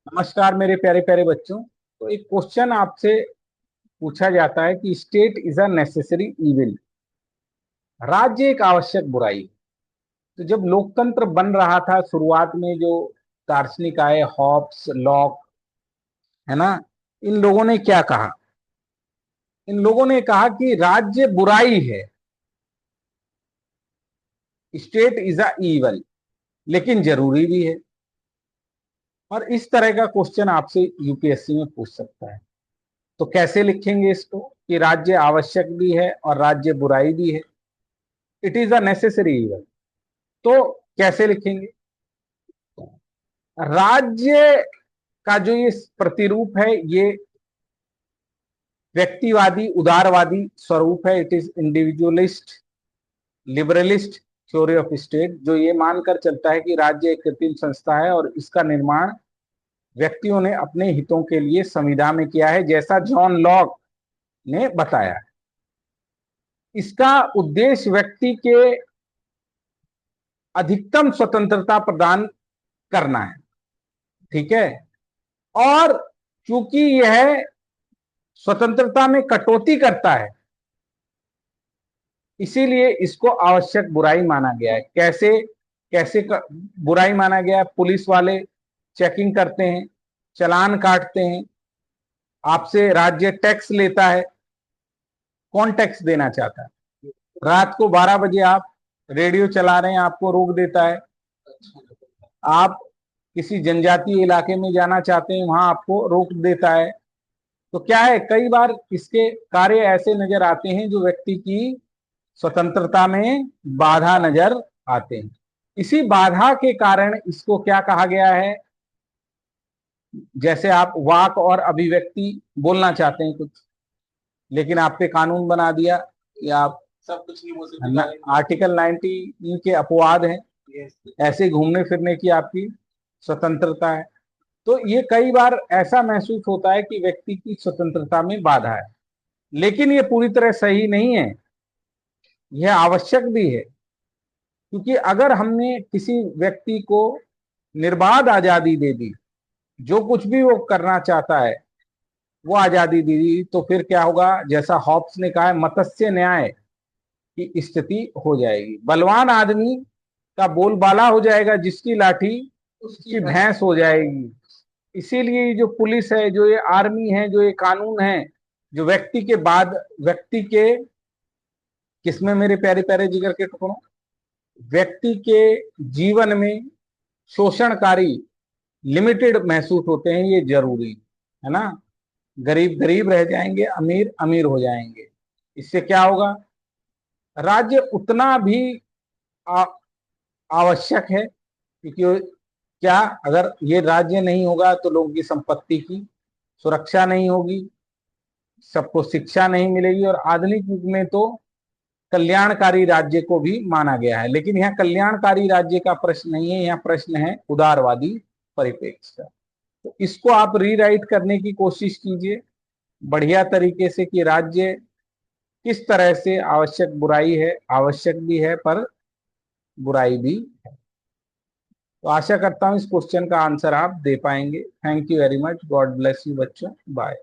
नमस्कार मेरे प्यारे प्यारे बच्चों। तो एक क्वेश्चन आपसे पूछा जाता है कि state is a necessary evil. राज्य एक आवश्यक बुराई। तो जब लोकतंत्र बन रहा था शुरुआत में, जो दार्शनिक आए, हॉब्स, लॉक, है ना, इन लोगों ने क्या कहा? इन लोगों ने कहा कि राज्य बुराई है, स्टेट इज अ इविल, लेकिन जरूरी भी है। और इस तरह का क्वेश्चन आपसे यूपीएससी में पूछ सकता है। तो कैसे लिखेंगे इसको कि राज्य आवश्यक भी है और राज्य बुराई भी है, it is a necessary evil. तो कैसे लिखेंगे? राज्य का जो ये प्रतिरूप है, ये व्यक्तिवादी उदारवादी स्वरूप है। It is individualist liberalist theory of state, जो ये मानकर चलता है कि राज्य एक कृत्रिम संस्था है और इसका निर्माण व्यक्तियों ने अपने हितों के लिए संविधान में किया है, जैसा जॉन लॉक ने बताया है। इसका उद्देश्य व्यक्ति के अधिकतम स्वतंत्रता प्रदान करना है। ठीक है। और चूंकि यह स्वतंत्रता में कटौती करता है, इसीलिए इसको आवश्यक बुराई माना गया है। कैसे कैसे बुराई माना गया है? पुलिस वाले चेकिंग करते हैं, चालान काटते हैं, आपसे राज्य टैक्स लेता है। कौन टैक्स देना चाहता है? रात को 12 बजे आप रेडियो चला रहे हैं, आपको रोक देता है। आप किसी जनजातीय इलाके में जाना चाहते हैं, वहां आपको रोक देता है। तो क्या है, कई बार इसके कार्य ऐसे नजर आते हैं जो व्यक्ति की स्वतंत्रता में बाधा नजर आते हैं। इसी बाधा के कारण इसको क्या कहा गया है? जैसे आप वाक और अभिव्यक्ति बोलना चाहते हैं कुछ, लेकिन आप पे कानून बना दिया कि आप सब कुछ नहीं बोल सकते, आर्टिकल 90 के अपवाद हैं, ऐसे घूमने फिरने की आपकी स्वतंत्रता है। तो ये कई बार ऐसा महसूस होता है कि व्यक्ति की स्वतंत्रता में बाधा है, लेकिन ये पूरी तरह सही नहीं है। यह आवश्यक भी है, क्योंकि अगर हमने किसी व्यक्ति को निर्बाध आजादी दे दी, जो कुछ भी वो करना चाहता है वो आजादी दे दी, तो फिर क्या होगा? जैसा हॉब्स ने कहा है, मत्स्य न्याय की स्थिति हो जाएगी। बलवान आदमी का बोलबाला हो जाएगा, जिसकी लाठी उसकी भैंस हो जाएगी। इसीलिए जो पुलिस है, जो ये आर्मी है, जो ये कानून है, जो व्यक्ति के बाद व्यक्ति के किसमें, मेरे प्यारे प्यारे जिगर के टुकड़ों, व्यक्ति के जीवन में शोषणकारी लिमिटेड महसूस होते हैं, ये जरूरी है ना। गरीब गरीब रह जाएंगे, अमीर अमीर हो जाएंगे। इससे क्या होगा? राज्य उतना भी आ, आवश्यक है, क्योंकि क्या, अगर ये राज्य नहीं होगा तो लोगों की संपत्ति की सुरक्षा नहीं होगी, सबको शिक्षा नहीं मिलेगी। और आधुनिक युग में तो कल्याणकारी राज्य को भी माना गया है, लेकिन यहाँ कल्याणकारी राज्य का प्रश्न नहीं है, यहाँ प्रश्न है उदारवादी परिप्रेक्ष्य का। तो इसको आप रीराइट करने की कोशिश कीजिए बढ़िया तरीके से, कि राज्य किस तरह से आवश्यक बुराई है, आवश्यक भी है पर बुराई भी है। तो आशा करता हूं इस क्वेश्चन का आंसर आप दे पाएंगे। Thank you very much. God bless you बच्चों। बाय।